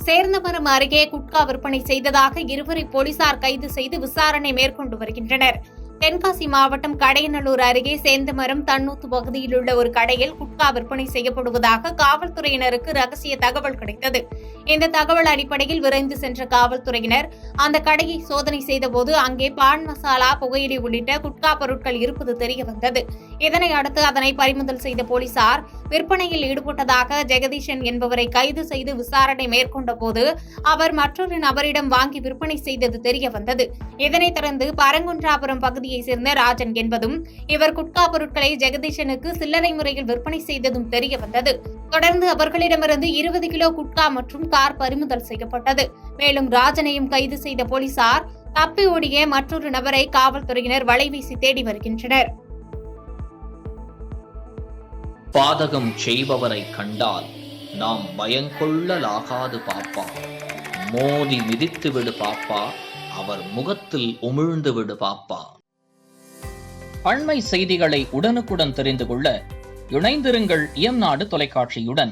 சேர்ந்தமரம் அருகே குட்கா விற்பனை செய்ததாக இருவரை போலீசார் கைது செய்து விசாரணை மேற்கொண்டு வருகின்றனர். தென்காசி மாவட்டம் கடையநல்லூர் அருகே சேந்தமரம் தன்னூத்து பகுதியில் உள்ள ஒரு கடையில் குட்கா விற்பனை செய்யப்படுவதாக காவல்துறையினருக்கு ரகசிய தகவல் கிடைத்தது. இந்த தகவல் அடிப்படையில் விரைந்து சென்ற காவல்துறையினர் அந்த கடையை சோதனை செய்தபோது அங்கே பான் மசாலா, புகையிலை உள்ளிட்ட குட்கா பொருட்கள் இருப்பது தெரியவந்தது. இதனை அடுத்து அதனை பறிமுதல் செய்த போலீசார் விற்பனையில் ஈடுபட்டதாக ஜெகதீஷன் என்பவரை கைது செய்து விசாரணை மேற்கொண்ட போது அவர் மற்றொரு நபரிடம் வாங்கி விற்பனை செய்தது தெரியவந்தது. இதனைத் தொடர்ந்து பரங்குன்றாபுரம் பகுதியை சேர்ந்த ராஜன் என்பதும் இவர் குட்கா பொருட்களை ஜெகதீஷனுக்கு சில்லறை முறையில் விற்பனை செய்ததும் தெரியவந்தது. தொடர்ந்து அவர்களிடமிருந்து 20 கிலோ குட்கா மற்றும் கார் பறிமுதல் செய்யப்பட்டது. மேலும் ராஜனையும் கைது செய்த போலீசார் தப்பி ஓடிய மற்றொரு நபரை காவல்துறையினர் வலைவீசி தேடி வருகின்றனர். பாதகம் செய்பவரை கண்டால் நாம் பயங்கொள்ளலாகாது பாப்பா, மோதி மிதித்து விடு பாப்பா, அவர் முகத்தில் உமிழ்ந்து விடு பாப்பா. அண்மை செய்திகளை உடனுக்குடன் தெரிந்து கொள்ள இணைந்திருங்கள் இயம்நாடு தொலைக்காட்சியுடன்.